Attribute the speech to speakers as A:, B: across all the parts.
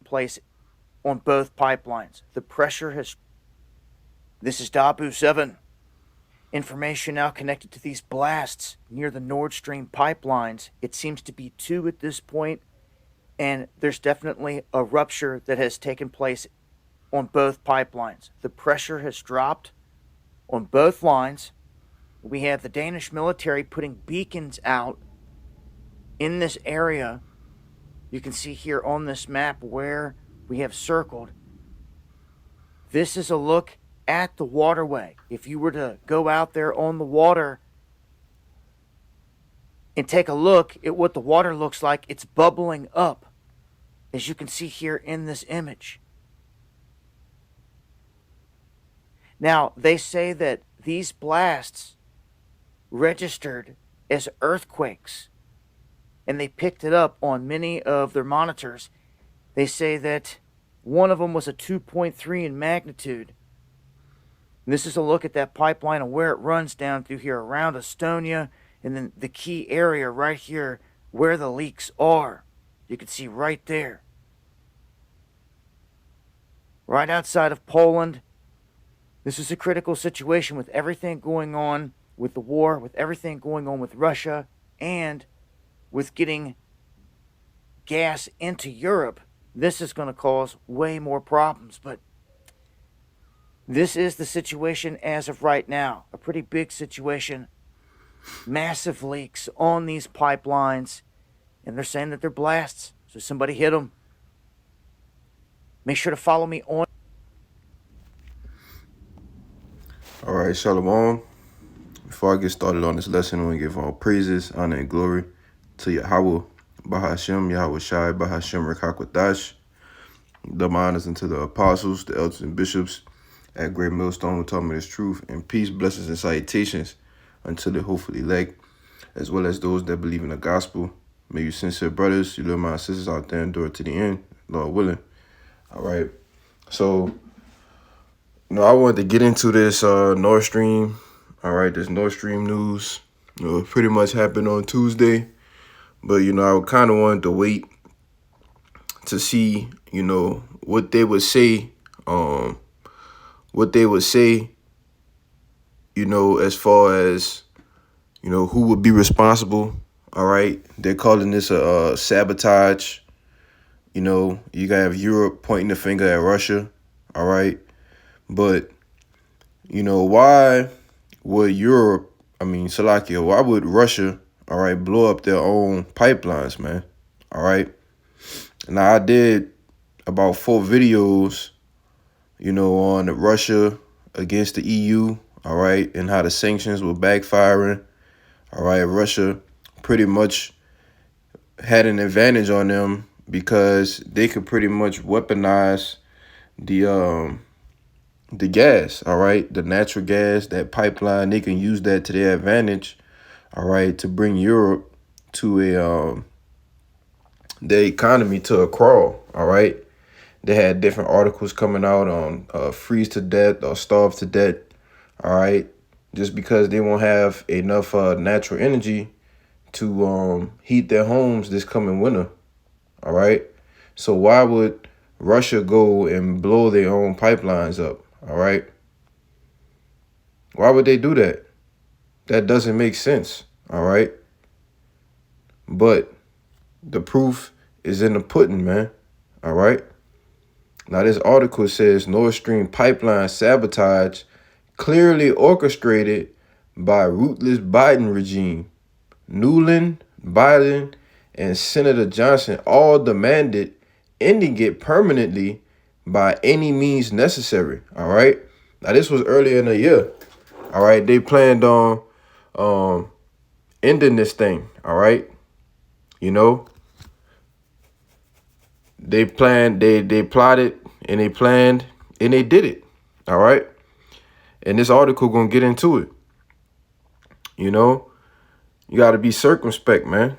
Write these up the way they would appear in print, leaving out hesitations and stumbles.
A: place on both pipelines. The pressure has... This is Dabu 7. Information now connected to these blasts near the Nordstream pipelines. It seems to be 2 at this point, and there's definitely a rupture that has taken place on both pipelines. The pressure has dropped on both lines. We have the Danish military putting beacons out in this area. You can see here on this map where we have circled. This is a look at the waterway. If you were to go out there on the water and take a look at what the water looks like, it's bubbling up, as you can see here in this image. Now, they say that these blasts registered as earthquakes, and they picked it up on many of their monitors. They say that one of them was a 2.3 in magnitude. And this is a look at that pipeline and where it runs down through here around Estonia, and then the key area right here where the leaks are. You can see right there. Right outside of Poland. This is a critical situation with everything going on with the war, with everything going on with Russia, and with getting gas into Europe. This is going to cause way more problems, but this is the situation as of right now. A pretty big situation. Massive leaks on these pipelines, and they're saying that they're blasts, so somebody hit them. Make sure to follow me on.
B: All right, Shalom. Before I get started on this lesson, I want to give all praises, honor, and glory to Yahweh, Bahashem, Yahweh Shai, Bahashem, Rekakwadash. Double honors unto the apostles, the elders, and bishops at Great Millstone who taught me this truth, and peace, blessings, and salutations unto the hopefully elect, as well as those that believe in the gospel. May you sincere brothers, you little my sisters out there endure to the end, Lord willing. All right. So, I wanted to get into this Nordstream. All right, this Nordstream news. It pretty much happened on Tuesday. But, I kind of wanted to wait to see, what they would say. As far as, who would be responsible. All right. They're calling this a sabotage. You gotta have Europe pointing the finger at Russia. All right. But, why would Slovakia, why would Russia, all right, blow up their own pipelines, man? All right. Now, I did about 4 videos, on Russia against the EU, all right, and how the sanctions were backfiring. All right, Russia pretty much had an advantage on them because they could pretty much weaponize the gas, all right, the natural gas, that pipeline. They can use that to their advantage, all right, to bring Europe to their economy to a crawl, all right. They had different articles coming out on freeze to death or starve to death, all right, just because they won't have enough natural energy to heat their homes this coming winter, all right. So why would Russia go and blow their own pipelines up, all right? Why would they do that? That doesn't make sense, all right? But the proof is in the pudding, man, all right? Now, this article says Nord Stream pipeline sabotage clearly orchestrated by ruthless Biden regime. Newland, Biden, and Senator Johnson all demanded ending it permanently by any means necessary, all right? Now, this was earlier in the year, all right? They planned on ending this thing, all right? They planned, they plotted, and they planned, and they did it, all right? And this article gonna get into it. You got to be circumspect, man.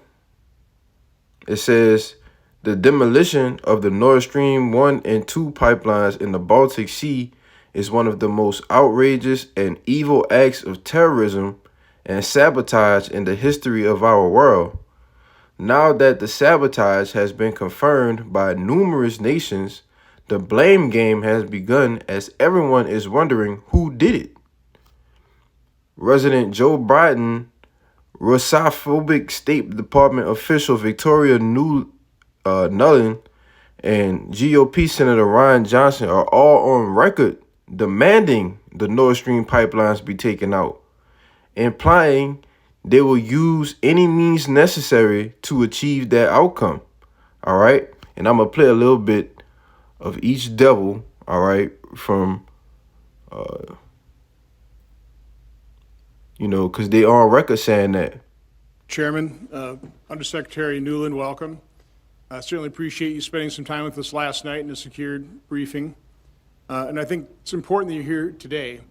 B: It says the demolition of the Nord Stream 1 and 2 pipelines in the Baltic Sea is one of the most outrageous and evil acts of terrorism and sabotage in the history of our world. Now that the sabotage has been confirmed by numerous nations, the blame game has begun as everyone is wondering who did it. Resident Joe Biden, Russophobic State Department official Victoria Nuland, and GOP Senator Ron Johnson are all on record demanding the Nord Stream pipelines be taken out, implying they will use any means necessary to achieve that outcome. All right. And I'm going to play a little bit of each devil. All right. From, because they are on record saying that.
C: Chairman, Undersecretary Nuland, welcome. I certainly appreciate you spending some time with us last night in a secured briefing. And I think it's important that you're here today.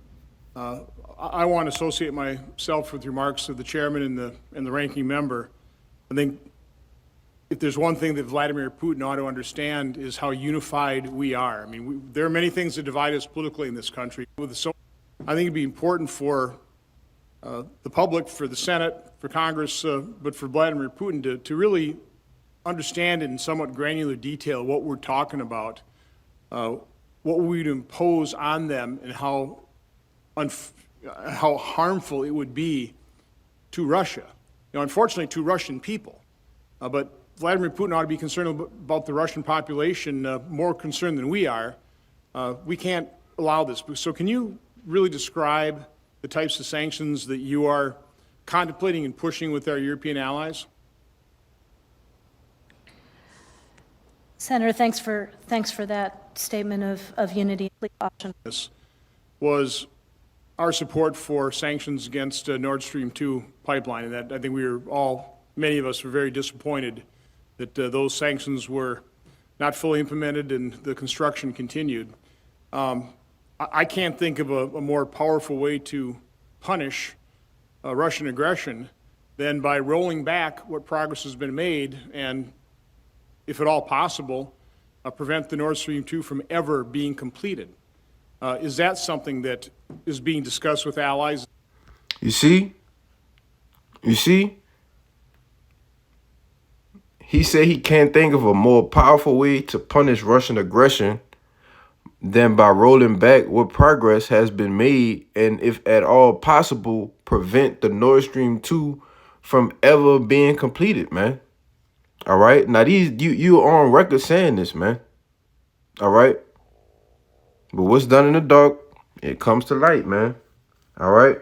C: I want to associate myself with remarks of the chairman and the ranking member. I think if there's one thing that Vladimir Putin ought to understand is how unified we are. I mean, there are many things that divide us politically in this country. I think it'd be important for the public, for the Senate, for Congress, but for Vladimir Putin to really understand in somewhat granular detail what we're talking about, what we'd impose on them, and how harmful it would be to Russia. Unfortunately, to Russian people. But Vladimir Putin ought to be concerned about the Russian population, more concerned than we are. We can't allow this. So can you really describe the types of sanctions that you are contemplating and pushing with our European allies?
D: Senator, thanks for that statement of unity.
C: This was our support for sanctions against Nord Stream 2 pipeline, and that I think many of us were very disappointed that those sanctions were not fully implemented and the construction continued. I can't think of a more powerful way to punish Russian aggression than by rolling back what progress has been made and, if at all possible, prevent the Nord Stream 2 from ever being completed. Is that something that is being discussed with allies?
B: You see? He said he can't think of a more powerful way to punish Russian aggression than by rolling back what progress has been made and, if at all possible, prevent the Nord Stream 2 from ever being completed, man. All right? Now, you are on record saying this, man. All right? But what's done in the dark, it comes to light, man. All right?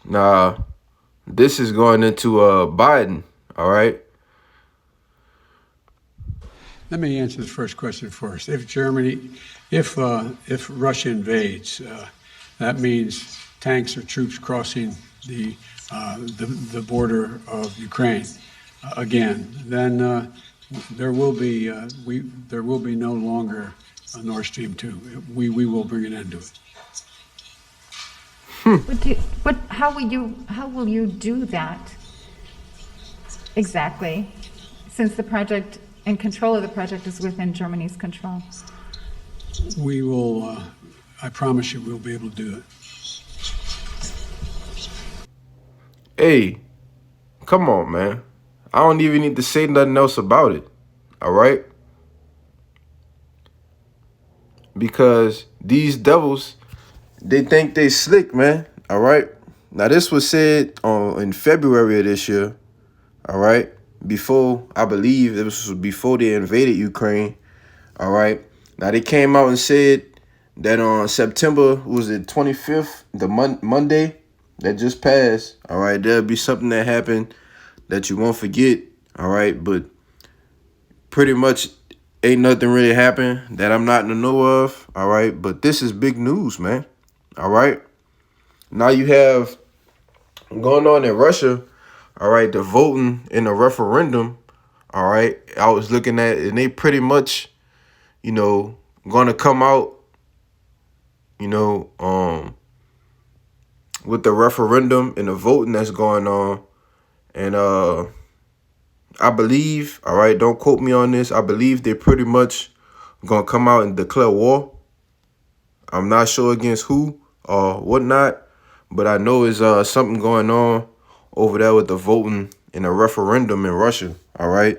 B: Now, this is going into Biden, all right?
E: Let me answer the first question first. If Russia invades, that means tanks or troops crossing the border of Ukraine again. Then there will be no longer a Nord Stream 2. We will bring an end to it.
F: How will you do that exactly, since the project and control of the project is within Germany's control?
E: We will, I promise you, we'll be able to do it.
B: Hey, come on, man. I don't even need to say nothing else about it, all right? Because these devils, they think they slick, man, all right? Now, this was said in February of this year, all right? Before, I believe, it was before they invaded Ukraine, all right? Now, they came out and said that on September, was it 25th, the Monday that just passed, all right? There'll be something that happened that you won't forget, all right? But pretty much ain't nothing really happened that I'm not in the know of, all right? But this is big news, man, all right? Now you have going on in Russia, all right, the voting in a referendum, all right? I was looking at it, and they pretty much, going to come out, with the referendum and the voting that's going on. And I believe, all right, don't quote me on this, I believe they're pretty much going to come out and declare war. I'm not sure against who or whatnot, but I know it's something going on over there with the voting in a referendum in Russia. All right,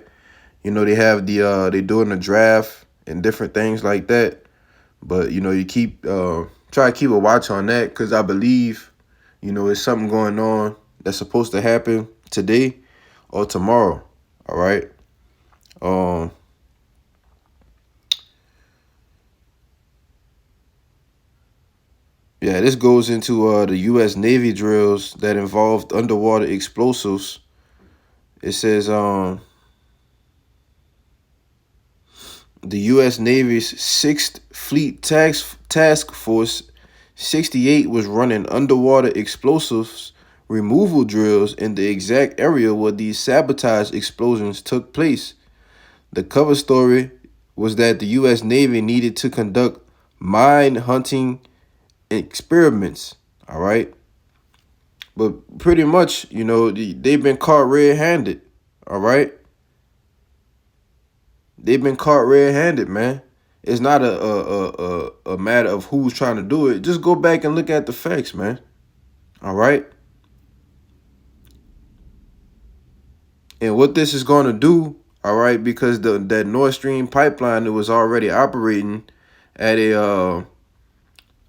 B: you know they have they doing the draft and different things like that. But you know you keep try to keep a watch on that because I believe it's something going on that's supposed to happen today or tomorrow. All right. Yeah, this goes into the U.S. Navy drills that involved underwater explosives. It says the U.S. Navy's 6th Fleet Task Force 68 was running underwater explosives removal drills in the exact area where these sabotage explosions took place. The cover story was that the U.S. Navy needed to conduct mine hunting experiments. All right. But pretty much, they've been caught red-handed. All right. They've been caught red-handed, man. It's not a matter of who's trying to do it. Just go back and look at the facts, man. All right. And what this is going to do, all right, because that Nordstream pipeline that was already operating at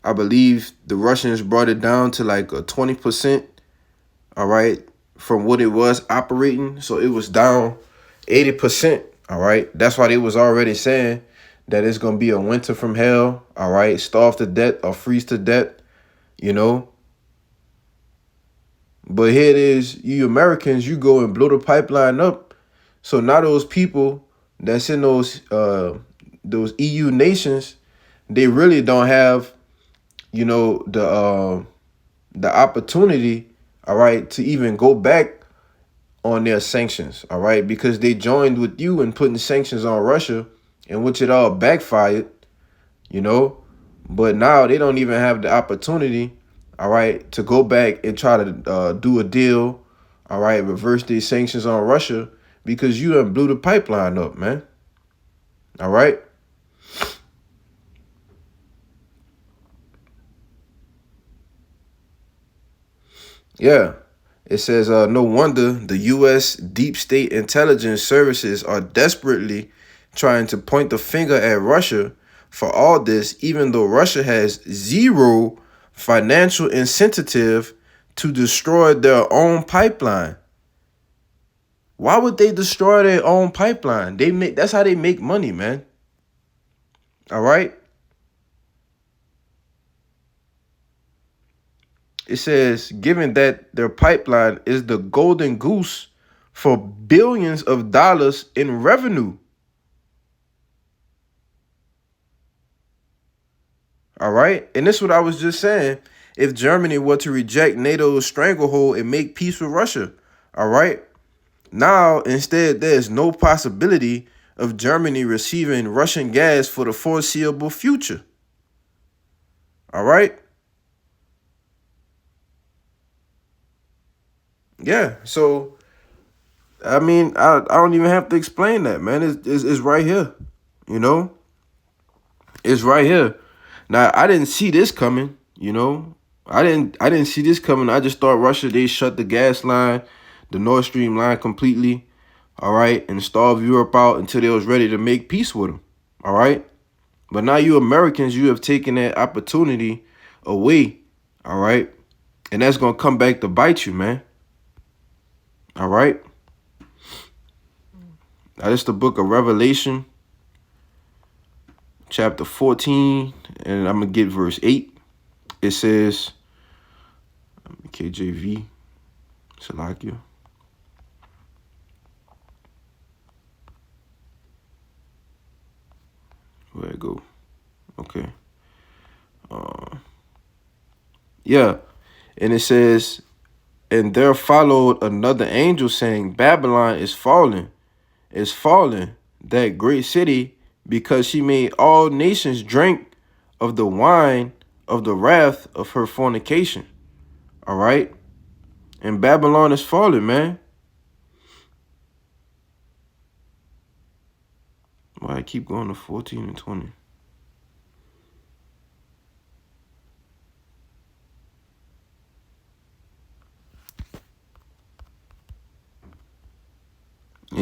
B: I believe the Russians brought it down to like a 20%, all right, from what it was operating. So it was down 80%, all right. That's why they was already saying that it's going to be a winter from hell, all right, starve to death or freeze to death, you know. But here it is, you Americans, you go and blow the pipeline up. So now those people that's in those EU nations, they really don't have, the opportunity, all right, to even go back on their sanctions, all right, because they joined with you in putting sanctions on Russia, in which it all backfired, But now they don't even have the opportunity, all right, to go back and try to do a deal, all right, reverse these sanctions on Russia because you done blew the pipeline up, man. All right. Yeah. It says, no wonder the U.S. deep state intelligence services are desperately trying to point the finger at Russia for all this, even though Russia has zero financial incentive to destroy their own pipeline. Why would they destroy their own pipeline? That's how they make money, man. All right. It says, given that their pipeline is the golden goose for billions of dollars in revenue. All right. And this is what I was just saying. If Germany were to reject NATO's stranglehold and make peace with Russia, all right. Now, instead, there's no possibility of Germany receiving Russian gas for the foreseeable future. All right. Yeah. So, I mean, I don't even have to explain that, man. It's right here. It's right here. Now, I didn't see this coming, I didn't see this coming. I just thought Russia, they shut the gas line, the Nord Stream line completely, all right, and starve Europe out until they was ready to make peace with them, all right? But now you Americans, you have taken that opportunity away, all right? And that's going to come back to bite you, man. All right? Now, this is the book of Revelation, chapter 14, and I'm going to get verse 8. It says, KJV, Salakia. Where'd it go? Okay. Yeah. And it says, and there followed another angel saying, Babylon is fallen, that great city, because she made all nations drink of the wine of the wrath of her fornication. All right. And Babylon is fallen, man. Why I keep going to 14 and 20?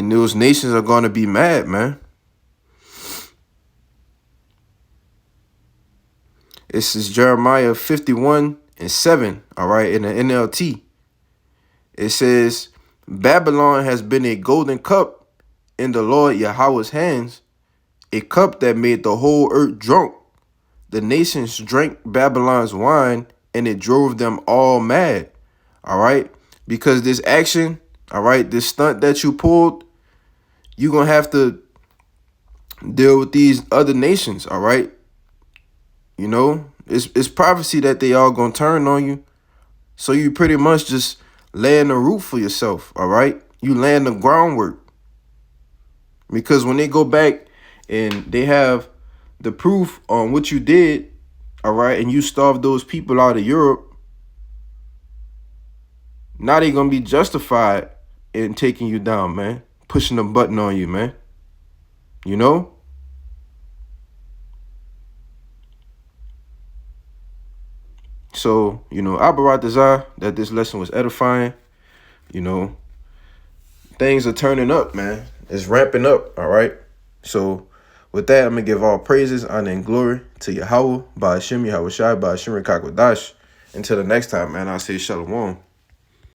B: And those nations are going to be mad, man. This is Jeremiah 51:7, all right, in the NLT. It says, Babylon has been a golden cup in the Lord Yahweh's hands, a cup that made the whole earth drunk. The nations drank Babylon's wine, and it drove them all mad, all right? Because this action, all right, this stunt that you pulled, you're going to have to deal with these other nations, all right? You know, it's prophecy that they all going to turn on you. So you pretty much just laying the root for yourself, all right? You laying the groundwork. Because when they go back and they have the proof on what you did, all right, and you starved those people out of Europe, now they're going to be justified in taking you down, man. Pushing a button on you, man. You know? So, you know, I brought desire that this lesson was edifying. You know, things are turning up, man. It's ramping up, all right? So, with that, I'm going to give all praises, honor, and glory to Yahweh, Ba'ashem, Yahweh Shai, Ba'ashem, Rekakwadash. Until the next time, man, I'll say shalom.